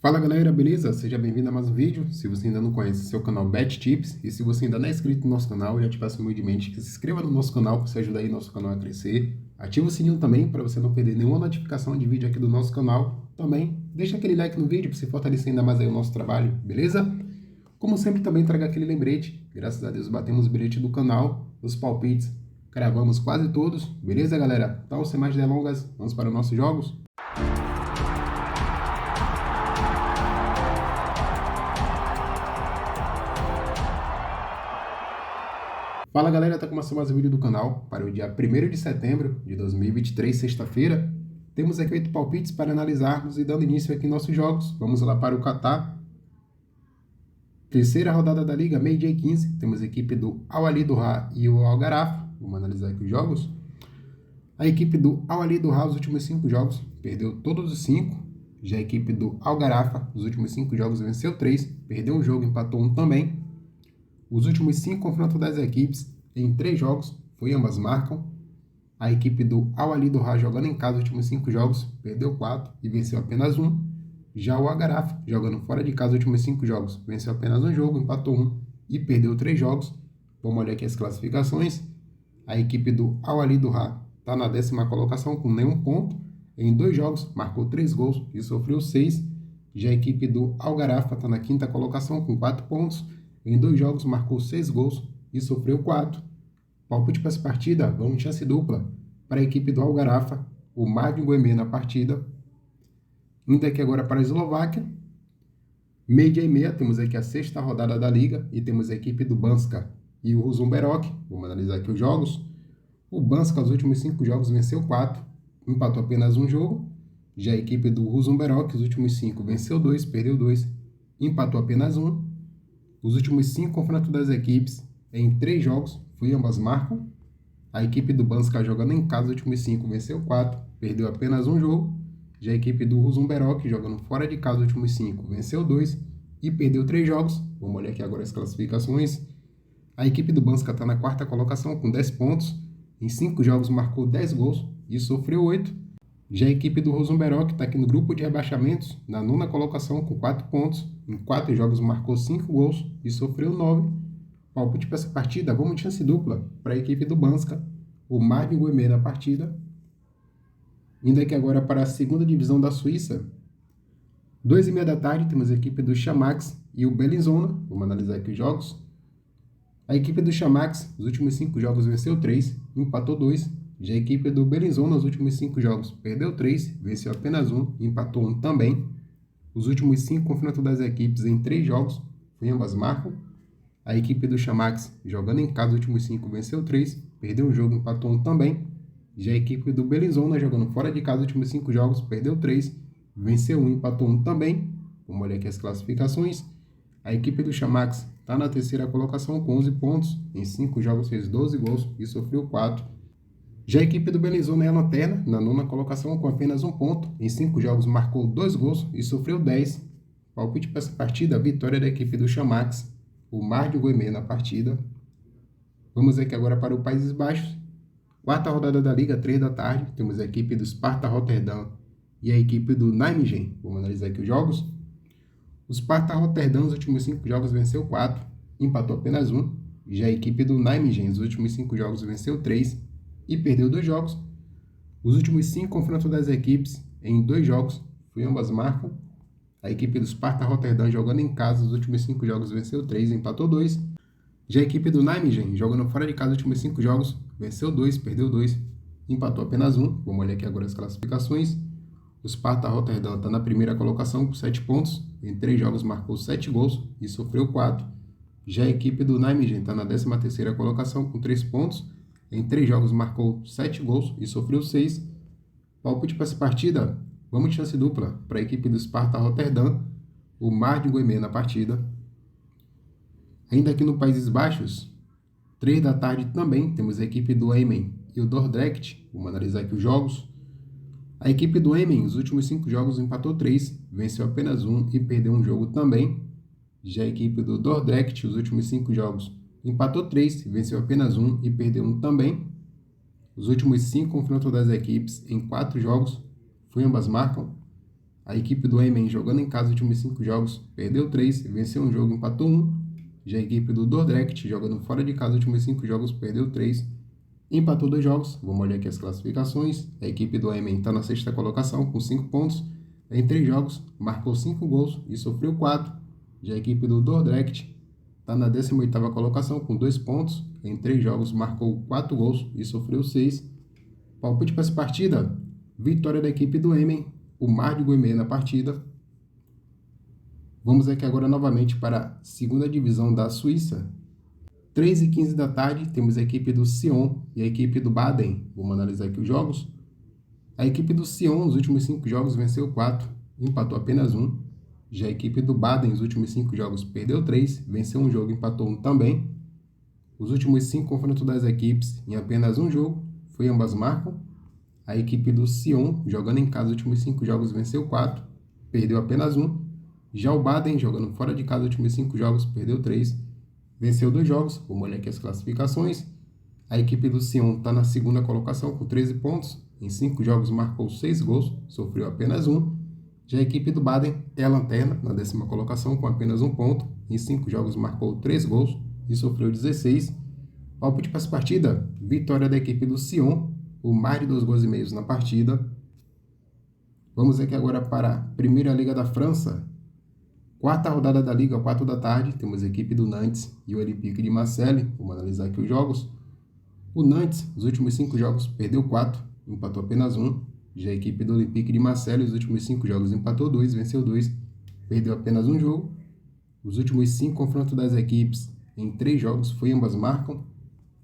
Fala galera, beleza? Seja bem-vindo a mais um vídeo. Se você ainda não conhece seu canal Bet Tips e se você ainda não é inscrito no nosso canal, eu já te peço humildemente que se inscreva no nosso canal para você ajudar aí nosso canal a crescer. Ativa o sininho também para você não perder nenhuma notificação de vídeo aqui do nosso canal. Também deixa aquele like no vídeo para você fortalecer ainda mais aí o nosso trabalho, beleza? Como sempre também traga aquele lembrete. Graças a Deus batemos o bilhete do canal, os palpites, cravamos quase todos, beleza galera? Então sem mais delongas, vamos para os nossos jogos. Fala galera, tá começando mais um vídeo do canal para o dia 1º de setembro de 2023, sexta-feira. Temos aqui 8 palpites para analisarmos e dando início aqui em nossos jogos. Vamos lá para o Catar. Terceira rodada da Liga, meio-dia 15. Temos a equipe do Al Ahly do Ra e o Al Gharafa. Vamos analisar aqui os jogos. A equipe do Al Ahly do Ra, os últimos 5 jogos, perdeu todos os 5. Já a equipe do Al Gharafa, os últimos 5 jogos, venceu 3, perdeu um jogo, empatou 1 também. Os últimos 5 confrontos das equipes em 3 jogos, ambas marcam. A equipe do Al Ahly do Ra jogando em casa os últimos 5 jogos, perdeu 4 e venceu apenas 1. Já o Al Gharafa, jogando fora de casa os últimos 5 jogos, venceu apenas um jogo, empatou 1 e perdeu 3 jogos. Vamos olhar aqui as classificações. A equipe do Al Ahly do Ra está na 10ª colocação com nenhum ponto. Em 2 jogos, marcou 3 gols e sofreu 6. Já a equipe do Al Gharafa está na 5ª colocação com 4 pontos. Em 2 jogos, marcou 6 gols e sofreu 4. Palpite para essa partida, vamos chance dupla para a equipe do Al Gharafa, o Martin Guémé na partida. Indo aqui agora para a Eslováquia. Meio-dia e meia, temos aqui a 6ª rodada da Liga e temos a equipe do Banska e o Ružomberok. Vamos analisar aqui os jogos. O Banska, os últimos 5 jogos, venceu 4, empatou apenas um jogo. Já a equipe do Ružomberok, os últimos 5, venceu 2, perdeu 2, empatou apenas 1. Os últimos 5 confrontos das equipes em 3 jogos, ambas marcam. A equipe do Banska jogando em casa os últimos 5, venceu 4, perdeu apenas um jogo. Já a equipe do Ružomberok jogando fora de casa os últimos 5, venceu 2 e perdeu 3 jogos. Vamos olhar aqui agora as classificações. A equipe do Banska está na 4ª colocação com 10 pontos. Em 5 jogos marcou 10 gols e sofreu 8. Já a equipe do Ružomberok está aqui no grupo de rebaixamentos, na 9ª colocação com 4 pontos. Em 4 jogos marcou 5 gols e sofreu 9. Palpite para essa partida, vamos de chance dupla para a equipe do Banska, o Martin Guémé na partida. Indo aqui agora para a 2ª divisão da Suíça. 2h30 da tarde, temos a equipe do Xamax e o Bellinzona. Vamos analisar aqui os jogos. A equipe do Xamax, os últimos 5 jogos, venceu 3, empatou 2. Já a equipe do Bellinzona, nos últimos 5 jogos, perdeu 3, venceu apenas 1, empatou 1 também. Os últimos 5 confrontos das equipes em 3 jogos, ambas marcam. A equipe do Xamax, jogando em casa, os últimos 5, venceu 3, perdeu um jogo, empatou 1 também. Já a equipe do Bellinzona, jogando fora de casa, os últimos 5 jogos, perdeu 3, venceu 1, empatou 1 também. Vamos olhar aqui as classificações. A equipe do Xamax está na 3ª colocação com 11 pontos. Em 5 jogos fez 12 gols e sofreu 4. Já a equipe do Bellinzona é a lanterna, na 9ª colocação com apenas 1 ponto. Em 5 jogos marcou 2 gols e sofreu 10. Palpite para essa partida, a vitória da equipe do Xamax, o Martin Guémé na partida. Vamos aqui agora para o Países Baixos. 4ª rodada da Liga, 3 da tarde. Temos a equipe do Sparta Rotterdam e a equipe do Nijmegen. Vamos analisar aqui os jogos. O Sparta Rotterdam, os últimos 5 jogos, venceu 4, empatou apenas 1. Já a equipe do Nijmegen, os últimos 5 jogos, venceu 3 e perdeu 2 jogos. Os últimos 5 confrontos das equipes em 2 jogos, ambas marcam. A equipe do Sparta Rotterdam jogando em casa, os últimos 5 jogos, venceu 3, empatou 2. Já a equipe do Nijmegen jogando fora de casa, os últimos 5 jogos, venceu 2, perdeu 2, empatou apenas 1. Vamos olhar aqui agora as classificações. O Sparta Rotterdam está na 1ª colocação com 7 pontos. Em 3 jogos marcou 7 gols e sofreu 4. Já a equipe do Nijmegen está na 13ª colocação com 3 pontos. Em 3 jogos marcou 7 gols e sofreu 6. Palpite para essa partida, vamos de chance dupla para a equipe do Sparta Rotterdam, o Martin Guémé na partida. Ainda aqui no Países Baixos, 3 da tarde também, temos a equipe do Emmen e o Dordrecht. Vamos analisar aqui os jogos. A equipe do Emmen, os últimos 5 jogos, empatou 3, venceu apenas 1 e perdeu um jogo também. Já a equipe do Dordrecht, os últimos 5 jogos, empatou 3, venceu apenas 1 e perdeu 1 também. Os últimos 5 confrontos das equipes em 4 jogos, ambas marcam. A equipe do Emen, jogando em casa os últimos 5 jogos, perdeu 3, venceu um jogo, empatou 1. Já a equipe do Dordrecht, jogando fora de casa os últimos 5 jogos, perdeu 3, empatou 2 jogos. Vamos olhar aqui as classificações. A equipe do Emen está na sexta colocação com 5 pontos. Em 3 jogos, marcou 5 gols e sofreu 4. Já a equipe do Dordrecht está na 18ª colocação com 2 pontos. Em 3 jogos, marcou 4 gols e sofreu 6. Palpite para essa partida: vitória da equipe do Emen, o Mar de Guimê na partida. Vamos aqui agora novamente para a segunda divisão da Suíça. 3h15 da tarde, temos a equipe do Sion e a equipe do Baden. Vamos analisar aqui os jogos. A equipe do Sion, nos últimos 5 jogos, venceu 4, empatou apenas 1. Já a equipe do Baden, nos últimos 5 jogos, perdeu 3, venceu um jogo, empatou 1 também. Os últimos 5 confrontos das equipes, em apenas um jogo, foi ambas marcam. A equipe do Sion, jogando em casa os últimos 5 jogos, venceu 4, perdeu apenas 1. Já o Baden, jogando fora de casa os últimos 5 jogos, perdeu 3, venceu 2 jogos. Vamos olhar aqui as classificações. A equipe do Sion está na segunda colocação com 13 pontos. Em 5 jogos marcou 6 gols, sofreu apenas 1. Já a equipe do Baden é a lanterna, na 10ª colocação com apenas 1 ponto. Em 5 jogos marcou 3 gols e sofreu 16. Palpite para essa partida: vitória da equipe do Sion, o mais de 2 gols e meios na partida. Vamos aqui agora para a Primeira Liga da França. Quarta rodada da Liga, 4 da tarde, temos a equipe do Nantes e o Olympique de Marseille. Vamos analisar aqui os jogos. O Nantes, nos últimos 5 jogos, perdeu 4, empatou apenas 1. Já a equipe do Olympique de Marseille, nos últimos 5 jogos, empatou 2, venceu 2, perdeu apenas um jogo. Os últimos 5 confrontos das equipes, em 3 jogos, foi ambas marcam.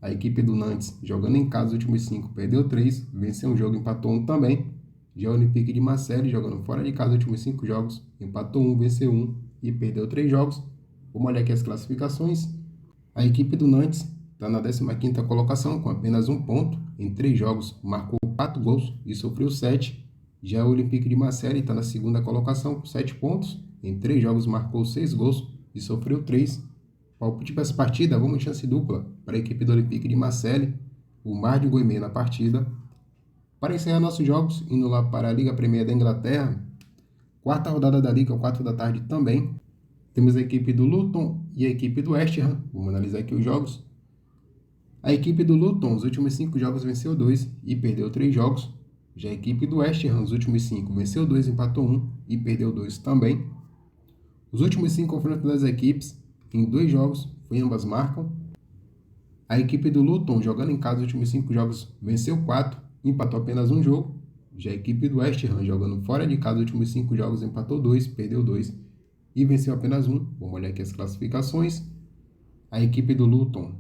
A equipe do Nantes, jogando em casa os últimos 5, perdeu 3, venceu um jogo, empatou 1 também. Já o Olympique de Marseille, jogando fora de casa os últimos 5 jogos, empatou 1, venceu 1 e perdeu 3 jogos. Vamos olhar aqui as classificações. A equipe do Nantes está na 15ª colocação com apenas 1 ponto. Em 3 jogos, marcou 4 gols e sofreu 7. Já o Olympique de Marseille está na segunda colocação com 7 pontos. Em 3 jogos, marcou 6 gols e sofreu 3. Palpite para essa partida: vamos chance dupla para a equipe do Olympique de Marseille, o Mar de Guimê na partida. Para encerrar nossos jogos, indo lá para a Liga Premier da Inglaterra, quarta rodada da Liga, 4 da tarde também. Temos a equipe do Luton e a equipe do West Ham. Vamos analisar aqui os jogos. A equipe do Luton, nos últimos 5 jogos, venceu 2 e perdeu 3 jogos. Já a equipe do West Ham, nos últimos 5, venceu 2, empatou 1 e perdeu 2 também. Os últimos 5 confrontos das equipes, em 2 jogos, foi ambas marcam. A equipe do Luton, jogando em casa os últimos 5 jogos, venceu 4, empatou apenas um jogo. Já a equipe do West Ham, jogando fora de casa os últimos 5 jogos, empatou 2, perdeu 2 e venceu apenas 1. Vamos olhar aqui as classificações. A equipe do Luton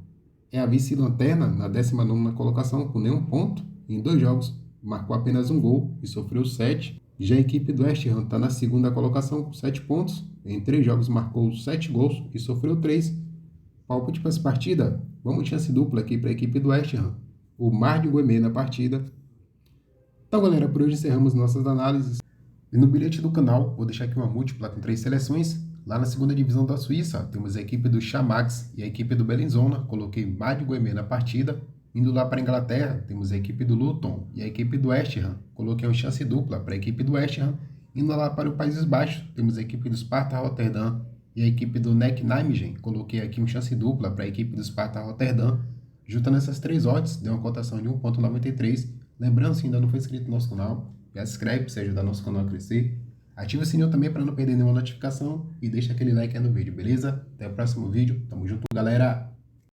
é a vice-lanterna, na 19ª colocação, com nenhum ponto. Em 2 jogos, marcou apenas um gol e sofreu 7. Já a equipe do West Ham está na segunda colocação com 7 pontos. Em 3 jogos, marcou 7 gols e sofreu 3. Palpite para essa partida: vamos chance dupla aqui para a equipe do West Ham, o Mar de Guimê na partida. Então, galera, por hoje encerramos nossas análises. E no bilhete do canal, vou deixar aqui uma múltipla com 3 seleções. Lá na segunda divisão da Suíça, temos a equipe do Chamax e a equipe do Bellinzona. Coloquei Mar de Guimê na partida. Indo lá para a Inglaterra, temos a equipe do Luton e a equipe do West Ham. Coloquei uma chance dupla para a equipe do West Ham. Indo lá para os Países Baixos, temos a equipe do Sparta Rotterdam e a equipe do NEC Nijmegen. Coloquei aqui uma chance dupla para a equipe do Sparta Rotterdam. Juntando essas 3 odds, deu uma cotação de 1,93. Lembrando, se ainda não for inscrito no nosso canal, já se inscreve para ajudar nosso canal a crescer. Ativa o sininho também para não perder nenhuma notificação e deixa aquele like aí no vídeo, beleza? Até o próximo vídeo. Tamo junto, galera!